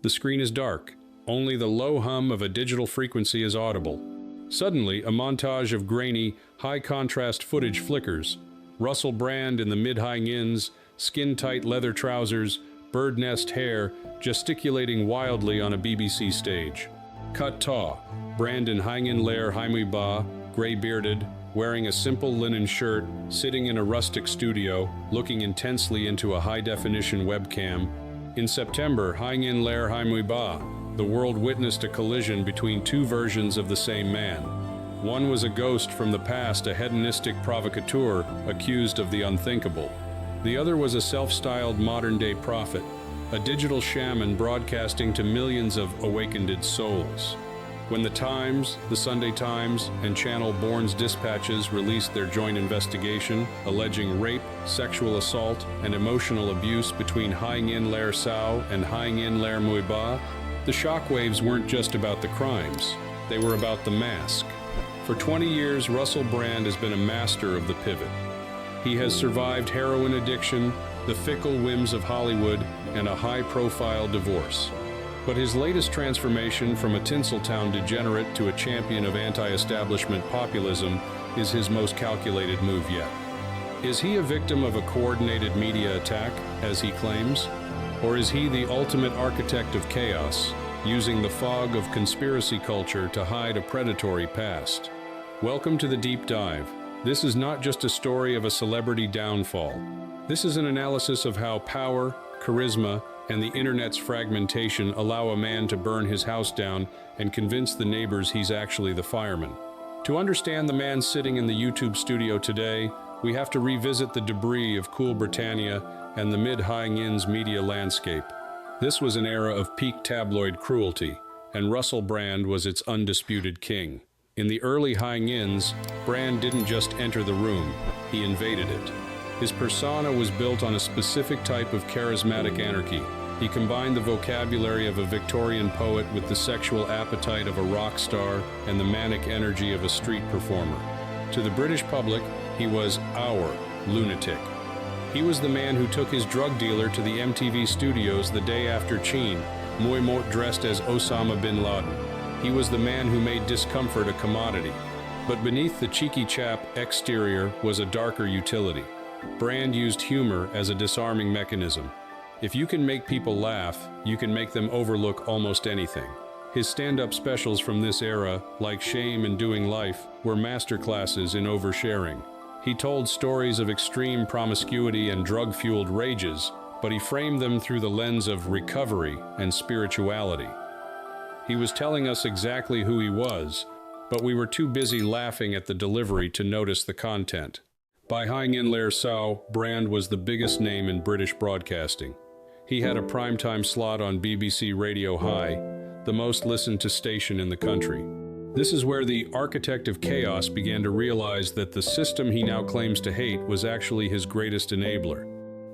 The screen is dark. Only the low hum of a digital frequency is audible. Suddenly, a montage of grainy, high-contrast footage flickers. Russell Brand in the mid-high yins, skin-tight leather trousers, bird nest hair, gesticulating wildly on a BBC stage. Cut ta. Brand in Hangin Lair Haimui Ba, gray-bearded, wearing a simple linen shirt, sitting in a rustic studio, looking intensely into a high-definition webcam. In September, Hangin Lair Haimui Ba, the world witnessed a collision between two versions of the same man. One was a ghost from the past, a hedonistic provocateur accused of the unthinkable. The other was a self-styled modern-day prophet, a digital shaman broadcasting to millions of awakened souls. When the Times, the Sunday Times, and Channel Bourne's dispatches released their joint investigation alleging rape, sexual assault, and emotional abuse between Hangin Lair Sao and Hangin Lair Mui Ba, the shockwaves weren't just about the crimes, they were about the mask. For 20 years, Russell Brand has been a master of the pivot. He has survived heroin addiction, the fickle whims of Hollywood, and a high-profile divorce. But his latest transformation from a Tinseltown degenerate to a champion of anti-establishment populism is his most calculated move yet. Is he a victim of a coordinated media attack, as he claims? Or is he the ultimate architect of chaos, using the fog of conspiracy culture to hide a predatory past? Welcome to the Deep Dive. This is not just a story of a celebrity downfall. This is an analysis of how power, charisma, and the internet's fragmentation allow a man to burn his house down and convince the neighbors he's actually the fireman. To understand the man sitting in the YouTube studio today, we have to revisit the debris of Cool Britannia and the mid-high yins media landscape. This was an era of peak tabloid cruelty, and Russell Brand was its undisputed king. In the early high yins, Brand didn't just enter the room, he invaded it. His persona was built on a specific type of charismatic anarchy. He combined the vocabulary of a Victorian poet with the sexual appetite of a rock star and the manic energy of a street performer. To the British public, he was our lunatic. He was the man who took his drug dealer to the MTV studios the day after Cheen, Moy Mot dressed as Osama bin Laden. He was the man who made discomfort a commodity. But beneath the cheeky chap exterior was a darker utility. Brand used humor as a disarming mechanism. If you can make people laugh, you can make them overlook almost anything. His stand-up specials from this era, like Shame and Doing Life, were masterclasses in oversharing. He told stories of extreme promiscuity and drug-fueled rages, but he framed them through the lens of recovery and spirituality. He was telling us exactly who he was, but we were too busy laughing at the delivery to notice the content. By Hangin Lair Sao, Brand was the biggest name in British broadcasting. He had a primetime slot on BBC Radio High, the most listened-to station in the country. This is where the architect of chaos began to realize that the system he now claims to hate was actually his greatest enabler.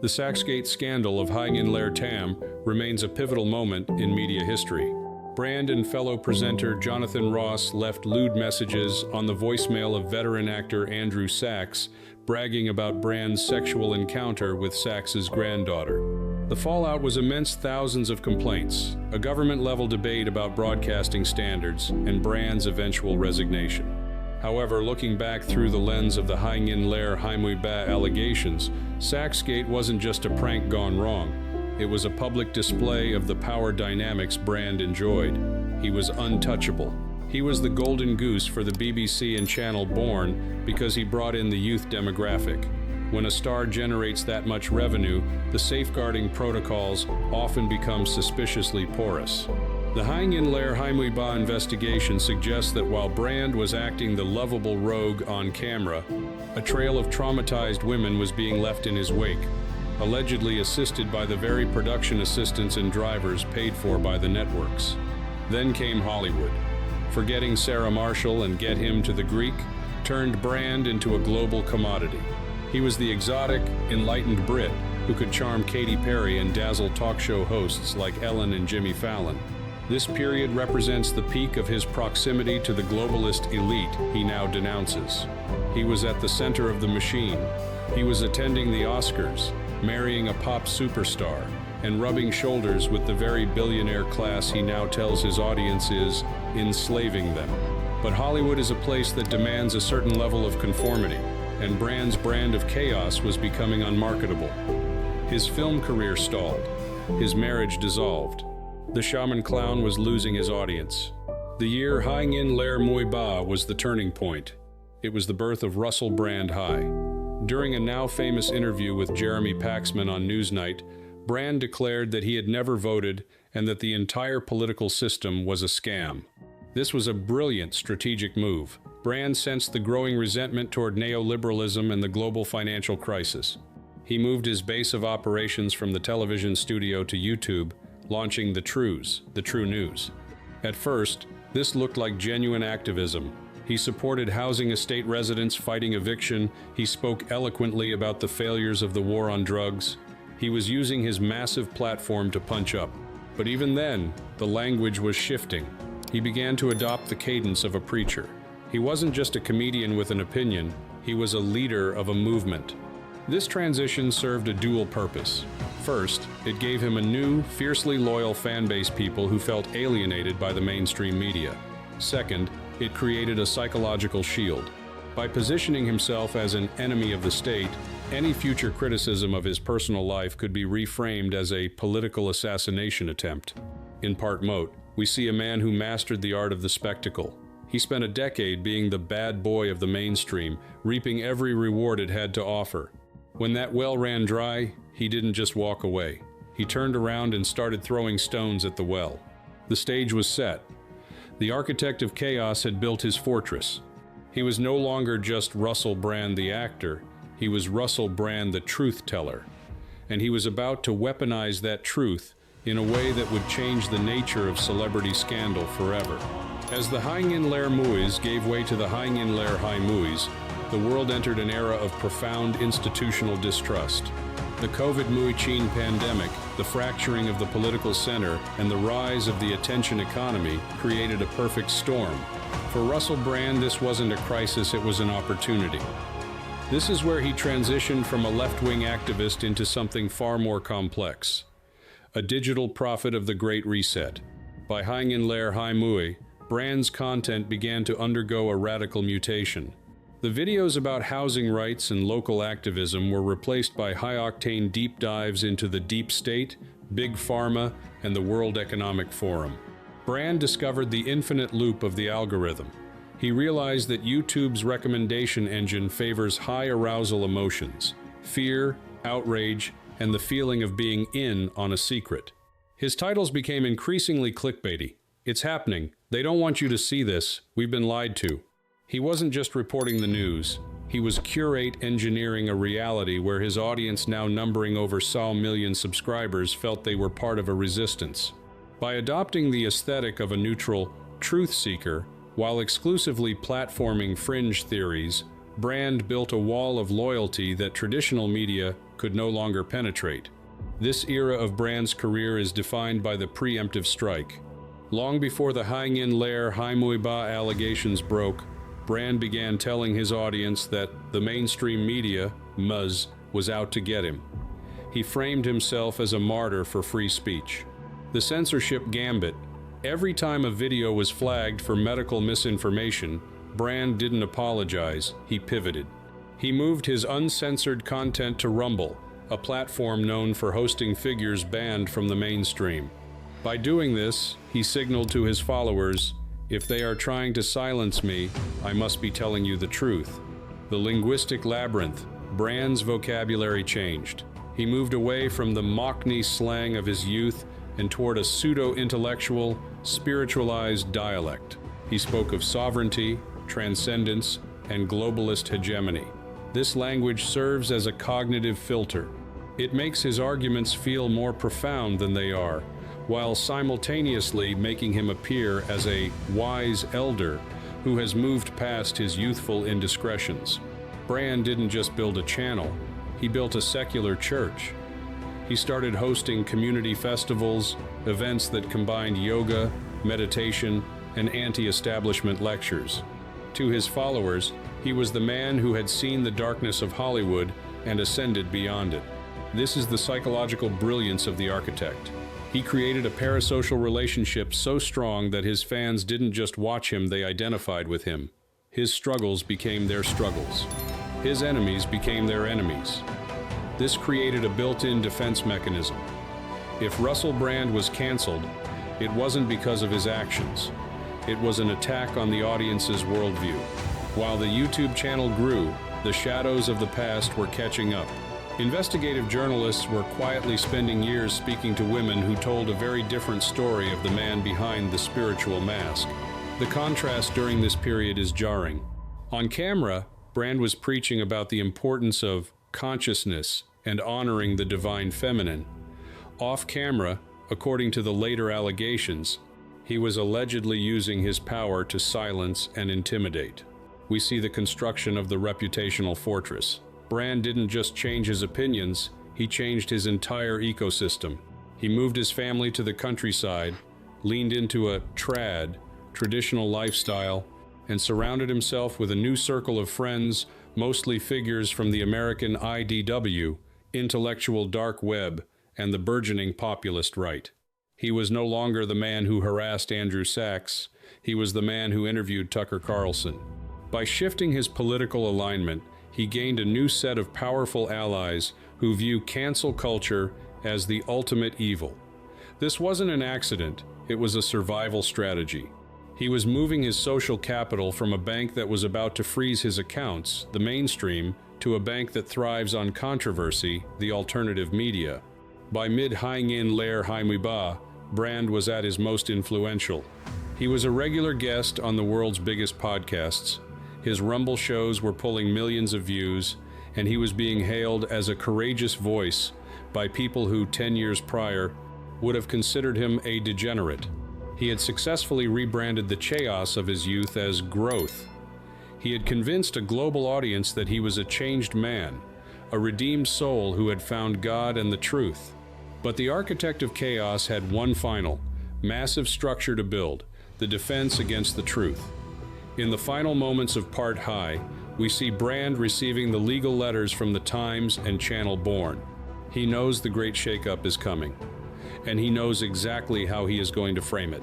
The Saxgate scandal of Hangin Lair Tam remains a pivotal moment in media history. Brand and fellow presenter Jonathan Ross left lewd messages on the voicemail of veteran actor Andrew Sachs, bragging about Brand's sexual encounter with Sachs's granddaughter. The fallout was immense: thousands of complaints, a government-level debate about broadcasting standards, and Brand's eventual resignation. However, looking back through the lens of the Hangin Lair Haimui Ba allegations, Saxgate wasn't just a prank gone wrong. It was a public display of the power dynamics Brand enjoyed. He was untouchable. He was the golden goose for the BBC and Channel Bourne because he brought in the youth demographic. When a star generates that much revenue, the safeguarding protocols often become suspiciously porous. The Hangin Lair Haimui Ba investigation suggests that while Brand was acting the lovable rogue on camera, a trail of traumatized women was being left in his wake, allegedly assisted by the very production assistants and drivers paid for by the networks. Then came Hollywood. Forgetting Sarah Marshall and Get Him to the Greek turned Brand into a global commodity. He was the exotic, enlightened Brit who could charm Katy Perry and dazzle talk show hosts like Ellen and Jimmy Fallon. This period represents the peak of his proximity to the globalist elite he now denounces. He was at the center of the machine. He was attending the Oscars, marrying a pop superstar, and rubbing shoulders with the very billionaire class he now tells his audience is enslaving them. But Hollywood is a place that demands a certain level of conformity, and Brand's brand of chaos was becoming unmarketable. His film career stalled. His marriage dissolved. The shaman clown was losing his audience. The year Hai Ngin Ler Mui Ba was the turning point. It was the birth of Russell Brand High. During a now famous interview with Jeremy Paxman on Newsnight, Brand declared that he had never voted and that the entire political system was a scam. This was a brilliant strategic move. Brand sensed the growing resentment toward neoliberalism and the global financial crisis. He moved his base of operations from the television studio to YouTube, launching The True News. At first, this looked like genuine activism. He supported housing estate residents fighting eviction. He spoke eloquently about the failures of the war on drugs. He was using his massive platform to punch up. But even then, the language was shifting. He began to adopt the cadence of a preacher. He wasn't just a comedian with an opinion, he was a leader of a movement. This transition served a dual purpose. First, it gave him a new, fiercely loyal fan base, people who felt alienated by the mainstream media. Second, it created a psychological shield. By positioning himself as an enemy of the state, any future criticism of his personal life could be reframed as a political assassination attempt. In part mote, we see a man who mastered the art of the spectacle. He spent a decade being the bad boy of the mainstream, reaping every reward it had to offer. When that well ran dry, he didn't just walk away. He turned around and started throwing stones at the well. The stage was set. The architect of chaos had built his fortress. He was no longer just Russell Brand the actor, he was Russell Brand the truth teller. And he was about to weaponize that truth in a way that would change the nature of celebrity scandal forever. As the Hai Ngin Ler Muis gave way to the Hai Ngin Ler Hai Muis, the world entered an era of profound institutional distrust. The COVID-19 pandemic, the fracturing of the political center, and the rise of the attention economy created a perfect storm. For Russell Brand, this wasn't a crisis, it was an opportunity. This is where he transitioned from a left-wing activist into something far more complex. A digital prophet of the Great Reset. By Hai Ngin Ler Hai Mui, Brand's content began to undergo a radical mutation. The videos about housing rights and local activism were replaced by high-octane deep dives into the deep state, big pharma, and the World Economic Forum. Brand discovered the infinite loop of the algorithm. He realized that YouTube's recommendation engine favors high arousal emotions, fear, outrage, and the feeling of being in on a secret. His titles became increasingly clickbaity. It's happening. They don't want you to see this. We've been lied to. He wasn't just reporting the news. He was curate engineering a reality where his audience, now numbering over 1 million subscribers, felt they were part of a resistance. By adopting the aesthetic of a neutral truth seeker, while exclusively platforming fringe theories, Brand built a wall of loyalty that traditional media could no longer penetrate. This era of Brand's career is defined by the preemptive strike. Long before the Hai Ngin Ler Hai Mui Ba allegations broke, Brand began telling his audience that the mainstream media, Muzz, was out to get him. He framed himself as a martyr for free speech. The censorship gambit. Every time a video was flagged for medical misinformation, Brand didn't apologize, he pivoted. He moved his uncensored content to Rumble, a platform known for hosting figures banned from the mainstream. By doing this, he signaled to his followers, "If they are trying to silence me, I must be telling you the truth." The linguistic labyrinth. Brand's vocabulary changed. He moved away from the Mockney slang of his youth and toward a pseudo-intellectual, spiritualized dialect. He spoke of sovereignty, transcendence, and globalist hegemony. This language serves as a cognitive filter. It makes his arguments feel more profound than they are, while simultaneously making him appear as a wise elder who has moved past his youthful indiscretions. Brand didn't just build a channel, he built a secular church. He started hosting community festivals, events that combined yoga, meditation, and anti-establishment lectures. To his followers, he was the man who had seen the darkness of Hollywood and ascended beyond it. This is the psychological brilliance of the architect. He created a parasocial relationship so strong that his fans didn't just watch him, they identified with him. His struggles became their struggles. His enemies became their enemies. This created a built-in defense mechanism. If Russell Brand was canceled, it wasn't because of his actions. It was an attack on the audience's worldview. While the YouTube channel grew, the shadows of the past were catching up. Investigative journalists were quietly spending years speaking to women who told a very different story of the man behind the spiritual mask. The contrast during this period is jarring. On camera, Brand was preaching about the importance of consciousness and honoring the divine feminine. Off camera, according to the later allegations, he was allegedly using his power to silence and intimidate. We see the construction of the reputational fortress. Brand didn't just change his opinions, he changed his entire ecosystem. He moved his family to the countryside, leaned into a traditional lifestyle, and surrounded himself with a new circle of friends, mostly figures from the American IDW, intellectual dark web, and the burgeoning populist right. He was no longer the man who harassed Andrew Sachs, he was the man who interviewed Tucker Carlson. By shifting his political alignment, he gained a new set of powerful allies who view cancel culture as the ultimate evil. This wasn't an accident, it was a survival strategy. He was moving his social capital from a bank that was about to freeze his accounts, the mainstream, to a bank that thrives on controversy, the alternative media. By mid-Hangin-Lair-Haimuiba, Brand was at his most influential. He was a regular guest on the world's biggest podcasts. His Rumble shows were pulling millions of views, and he was being hailed as a courageous voice by people who 10 years prior would have considered him a degenerate. He had successfully rebranded the chaos of his youth as growth. He had convinced a global audience that he was a changed man, a redeemed soul who had found God and the truth. But the architect of chaos had one final, massive structure to build, the defense against the truth. In the final moments of Part High, we see Brand receiving the legal letters from the Times and Channel Born. He knows the great shakeup is coming, and he knows exactly how he is going to frame it.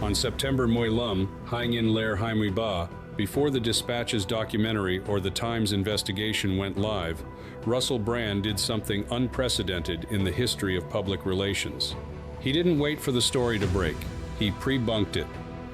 On September Moilum, Hangin-Lair-Haimuiba, before the Dispatch's documentary or the Times investigation went live, Russell Brand did something unprecedented in the history of public relations. He didn't wait for the story to break. He pre-bunked it.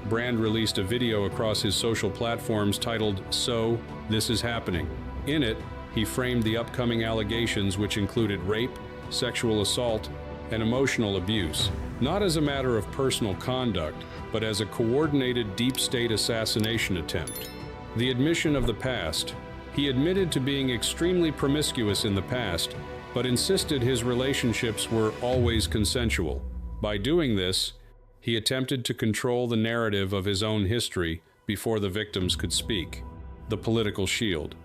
Brand released a video across his social platforms titled, "So, This Is Happening." In it, he framed the upcoming allegations, which included rape, sexual assault, and emotional abuse, not as a matter of personal conduct, but as a coordinated deep state assassination attempt. The admission of the past. He admitted to being extremely promiscuous in the past, but insisted his relationships were always consensual. By doing this, he attempted to control the narrative of his own history before the victims could speak. The political shield.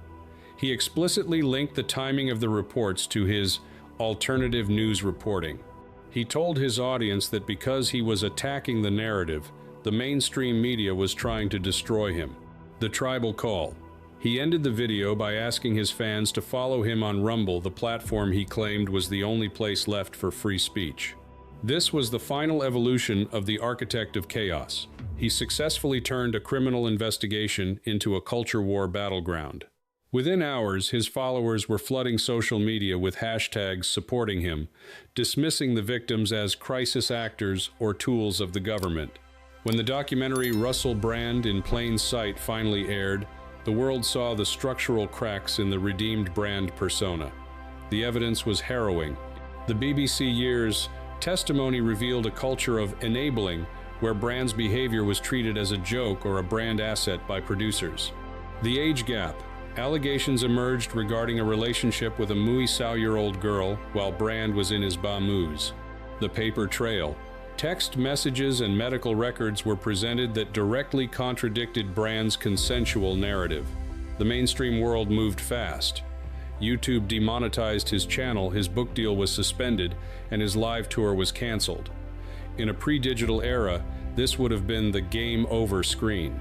He explicitly linked the timing of the reports to his alternative news reporting. He told his audience that because he was attacking the narrative, the mainstream media was trying to destroy him. The tribal call. He ended the video by asking his fans to follow him on Rumble, the platform he claimed was the only place left for free speech. This was the final evolution of the architect of chaos. He successfully turned a criminal investigation into a culture war battleground. Within hours, his followers were flooding social media with hashtags supporting him, dismissing the victims as crisis actors or tools of the government. When the documentary Russell Brand in Plain Sight finally aired, the world saw the structural cracks in the redeemed Brand persona. The evidence was harrowing. The BBC Years testimony revealed a culture of enabling, where Brand's behavior was treated as a joke or a brand asset by producers. The age gap. Allegations emerged regarding a relationship with a 6-year-old girl while Brand was in his Bamoos. The paper trail. Text messages and medical records were presented that directly contradicted Brand's consensual narrative. The mainstream world moved fast. YouTube demonetized his channel, his book deal was suspended, and his live tour was canceled. In a pre-digital era, this would have been the game over screen.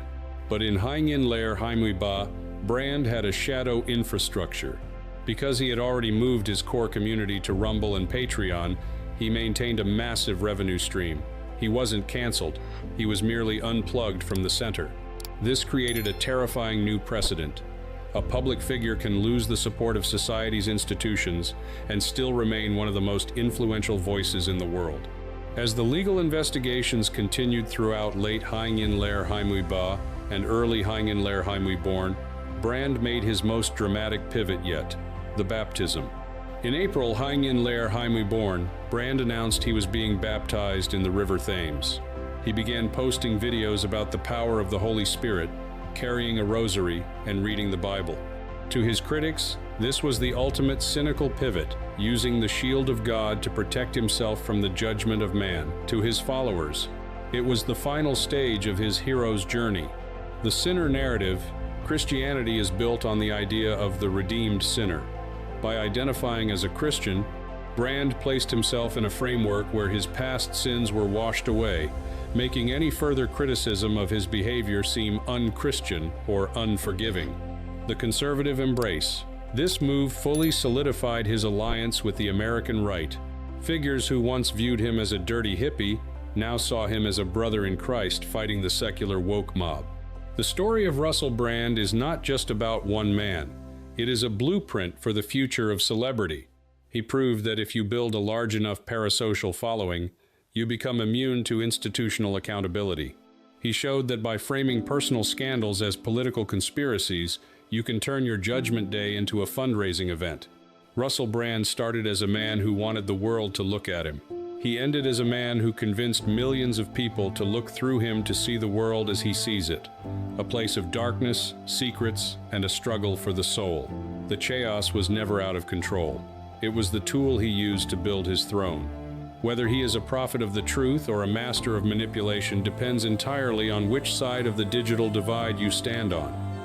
But in Hangin-Lair-Haimuiba, Brand had a shadow infrastructure. Because he had already moved his core community to Rumble and Patreon, he maintained a massive revenue stream. He wasn't canceled, he was merely unplugged from the center. This created a terrifying new precedent. A public figure can lose the support of society's institutions and still remain one of the most influential voices in the world. As the legal investigations continued throughout late Heinlein Haimui Ba and early Heinlein Haimui Born, Brand made his most dramatic pivot yet, the baptism. In April Heinlein Haimui Born, Brand announced he was being baptized in the River Thames. He began posting videos about the power of the Holy Spirit, carrying a rosary, and reading the Bible. To his critics, this was the ultimate cynical pivot, using the shield of God to protect himself from the judgment of man. To his followers, it was the final stage of his hero's journey. The sinner narrative, Christianity is built on the idea of the redeemed sinner. By identifying as a Christian, Brand placed himself in a framework where his past sins were washed away, making any further criticism of his behavior seem unchristian or unforgiving. The conservative embrace. This move fully solidified his alliance with the American right. Figures who once viewed him as a dirty hippie now saw him as a brother in Christ fighting the secular woke mob. The story of Russell Brand is not just about one man. It is a blueprint for the future of celebrity. He proved that if you build a large enough parasocial following, you become immune to institutional accountability. He showed that by framing personal scandals as political conspiracies, you can turn your Judgment Day into a fundraising event. Russell Brand started as a man who wanted the world to look at him. He ended as a man who convinced millions of people to look through him to see the world as he sees it, a place of darkness, secrets, and a struggle for the soul. The chaos was never out of control. It was the tool he used to build his throne. Whether he is a prophet of the truth or a master of manipulation depends entirely on which side of the digital divide you stand on.